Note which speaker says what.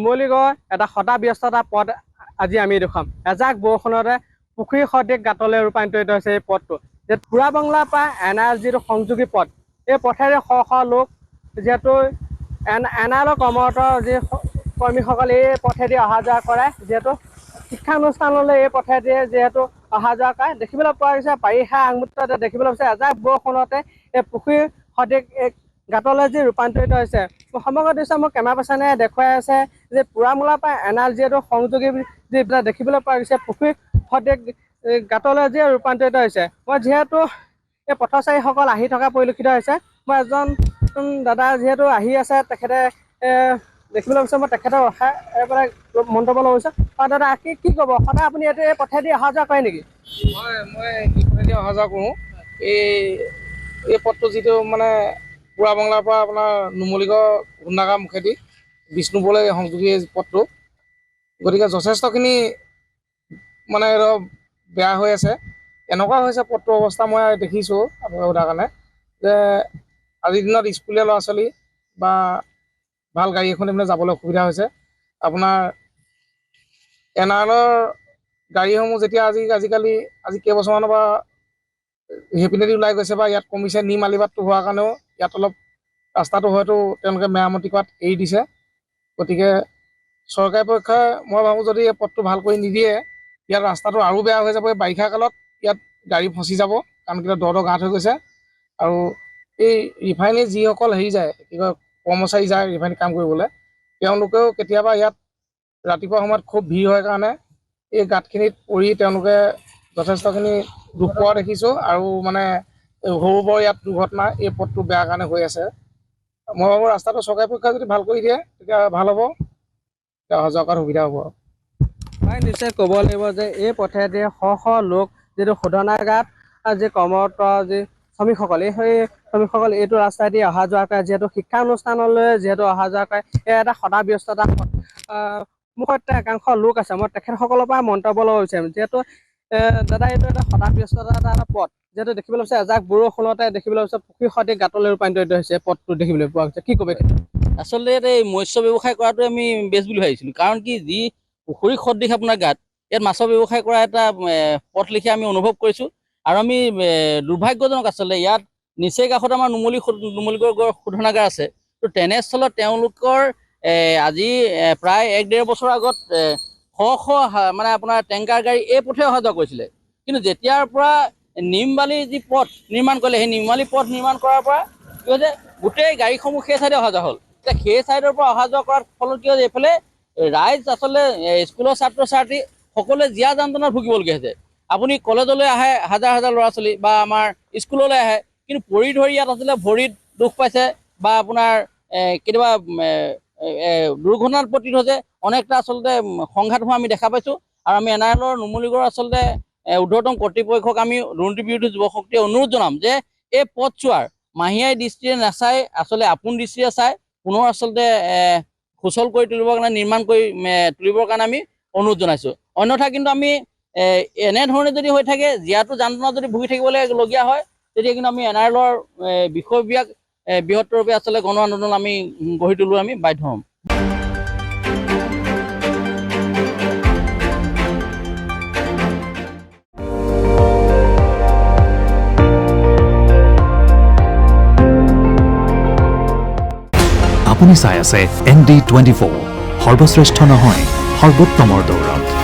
Speaker 1: নুমলীগড় এটা সদাব্যস্ততা পথ আজি আমি দেখুৱাম। এজাক বৰষুণতে পুখুৰী সদৃশ গাঁতলৈ ৰূপান্তৰিত হৈছে এই পথটো। যে পুৰা বাংলাৰ পৰা এনআইৰ যিটো সংযোগী পথ, এই পথেৰে শ শ লোক যিহেতু এনআইৰ কৰ্মৰত যি কৰ্মীসকলে এই পথেদি অহা যোৱা কৰে, যিহেতু শিক্ষানুষ্ঠানলৈ এই পথেদি যিহেতু অহা যোৱা কৰে। দেখিবলৈ পোৱা গৈছে বাৰিষা আগমুহূৰ্ততে দেখিবলৈ পাইছে এজাক বৰষুণতে এই পুখুৰীৰ সদৃশ গাঁতলৈ যি ৰূপান্তৰিত হৈছে। সমগ্ৰ দৃশ্য মোক কেমেৰা পাৰ্চনে দেখুৱাই আছে যে পুৰামূলাৰ পৰা এনআইৰ যিহেতু সংযোগী যি দেখিবলৈ পোৱা গৈছে পুখুৰী সদৃশ গাঁতলৈ যি ৰূপান্তৰিত হৈছে। মই যিহেতু এই পথচাৰীসকল আহি থকা পৰিলক্ষিত হৈছে। মই এজন দাদা যিহেতু আহি আছে, তেখেতে দেখিবলৈ পাইছোঁ। মই তেখেতৰ ৰখাই মন্তব্য ল'ব বিচাৰোঁ। দাদা কি ক'ব? সদায় আপুনি এই পথেদি অহা যোৱা কৰে নেকি?
Speaker 2: মই এই পথেদি অহা যোৱা কৰোঁ। এই পথটো যিটো মানে পুৰা বাংলাৰ পৰা আপোনাৰ নুমলীগড় গুণ্ডাগাঁও মুখেদি বিষ্ণুপুৰলৈ সংযোগী পথটো, গতিকে যথেষ্টখিনি মানে বেয়া হৈ আছে। এনেকুৱা হৈছে পথটোৰ অৱস্থা মই দেখিছোঁ আপোনালোকে সোধাৰ কাৰণে, যে আজিৰ দিনত স্কুলীয়া ল'ৰা ছোৱালী বা ভাল গাড়ী এখন মানে যাবলৈ অসুবিধা হৈছে। আপোনাৰ এনআৰৰ গাড়ীসমূহ যেতিয়া আজিকালি কেইবছৰমানৰ পৰা সেইপিনেদি ওলাই গৈছে বা ইয়াত কমিছে, নিম আলিবাটটো হোৱাৰ কাৰণেও ইয়াত অলপ ৰাস্তাটো হয়তো তেওঁলোকে মেৰামতি কৰাত এৰি দিছে। গতিকে চৰকাৰী পক্ষই মই ভাবোঁ যদি এই পথটো ভাল কৰি নিদিয়ে, ইয়াত ৰাস্তাটো আৰু বেয়া হৈ যাব। এই বাৰিষা কালত ইয়াত গাড়ী ফচি যাব, কাৰণ কিবা দ গাঁত হৈ গৈছে। আৰু এই ৰিফাইনেৰী যিসকল যায়, কি কয় কৰ্মচাৰী যায় ৰিফাইনেৰী কাম কৰিবলৈ, তেওঁলোকেও কেতিয়াবা ইয়াত ৰাতিপুৱা সময়ত খুব ভিৰ হয় কাৰণে এই গাঁতখিনিত পৰি তেওঁলোকে যথেষ্টখিনি দুখ পোৱা দেখিছোঁ। আৰু মানে সৰু বৰ ইয়াত দুৰ্ঘটনা এই পথটো বেয়া কাৰণে হৈ আছে। মই ভাবোঁ ৰাস্তাটো চৰকাৰী পক্ষই যদি ভাল কৰি দিয়ে তেতিয়া ভাল হ'ব, তেতিয়া অহা যোৱা কৰাত সুবিধা হ'ব।
Speaker 1: হয়, নিশ্চয় ক'ব লাগিব যে এই পথেদি শ শ লোক যিটো শোধনাগাৰত যি কৰ্মৰত যি শ্ৰমিকসকল, সেই শ্ৰমিকসকল এইটো ৰাস্তাইদি অহা যোৱা কৰে, যিহেতু শিক্ষানুষ্ঠানলৈ যিহেতু অহা যোৱা কৰে। এই এটা সদাব্যস্ততা পথ। মোৰ সৈতে একাংশ লোক আছে, মই তেখেতসকলৰ পৰা মন্তব্য ল'ব বিচাৰিম। যিহেতু দাদা এইটো এটা সদাব্যস্ততা এটা পথ, যিহেতু দেখিবলৈ পাইছে এজাক বৰষুণতে দেখিবলৈ পাইছে পুখুৰী সদৃশ গাঁতলৈ ৰূপান্তৰিত হৈছে পথটো দেখিবলৈ পোৱা গৈছে। কি ক'ব?
Speaker 3: আচলতে এই মৎস্য ব্যৱসায় কৰাটো আমি বেষ্ট বুলি ভাবিছিলোঁ, কাৰণ কি যি পুখুৰী সদৃশ আপোনাৰ গাঁত, ইয়াত মাছৰ ব্যৱসায় কৰা এটা পথ লিখি আমি অনুভৱ কৰিছোঁ। আৰু আমি দুৰ্ভাগ্যজনক আচলতে ইয়াত নিচেই কাষত আমাৰ নুমলীগড় শোধনাগাৰ আছে। তো তেনেস্থলত তেওঁলোকৰ আজি প্ৰায় 1-1.5 বছৰ আগত শ শ মানে আপোনাৰ টেংকাৰ গাড়ী এই পথে অহা যোৱা কৰিছিলে। কিন্তু যেতিয়াৰ পৰা নিমবালি যি পথ নিৰ্মাণ কৰিলে, সেই নিমবালি পথ নিৰ্মাণ কৰাৰ পৰা কি হৈছে, গোটেই গাড়ীসমূহ সেই চাইডে অহা যোৱা হ'ল। এতিয়া সেই চাইডৰ পৰা অহা যোৱা কৰাৰ ফলত কি হৈছে, এইফালে ৰাইজ আচলতে স্কুলৰ ছাত্ৰ ছাত্ৰী সকলোৱে জীয়া যান্ত্ৰণাত ভুগিবলগীয়া হৈছে। আপুনি কলেজলৈ আহে হাজাৰ হাজাৰ ল'ৰা ছোৱালী বা আমাৰ স্কুললৈ আহে, কিন্তু পৰি ধৰি ইয়াত আচলতে ভৰিত দুখ পাইছে বা আপোনাৰ কেতিয়াবা দুৰ্ঘটনাত পতিত হৈছে। অনেকটা আচলতে সংঘাত হোৱা আমি দেখা পাইছোঁ। আৰু আমি এনআইএলৰ নুমলীগড় আচলতে ঊৰ্ধ্বতম কৰ্তৃপক্ষক আমি দুৰ্নীতি বিৰোধী যুৱ শক্তিয়ে অনুৰোধ জনাম যে এই পথছোৱাৰ মাহিয়াই দৃষ্টিৰে নাচাই আচলতে আপোন দৃষ্টিৰে চাই পুনৰ আচলতে সুচল কৰি তুলিবৰ কাৰণে নিৰ্মাণ কৰি তুলিবৰ কাৰণে আমি অনুৰোধ জনাইছোঁ। অন্যথা কিন্তু আমি এনেধৰণে যদি হৈ থাকে, জীয়াটো যান্ত্ৰণা যদি ভুগি থাকিবলগীয়া হয়, তেতিয়া কিন্তু আমি এনআইএলৰ বিষয়বিলাক বৃহত্তৰভাৱে আচলতে গণ আন্দোলন আমি গঢ়ি তুলিব আমি বাধ্য হ'ম।
Speaker 4: আপুনি চাই আছে ND24, সৰ্বশ্ৰেষ্ঠ নহয় সৰ্বোত্তমৰ দৌৰত।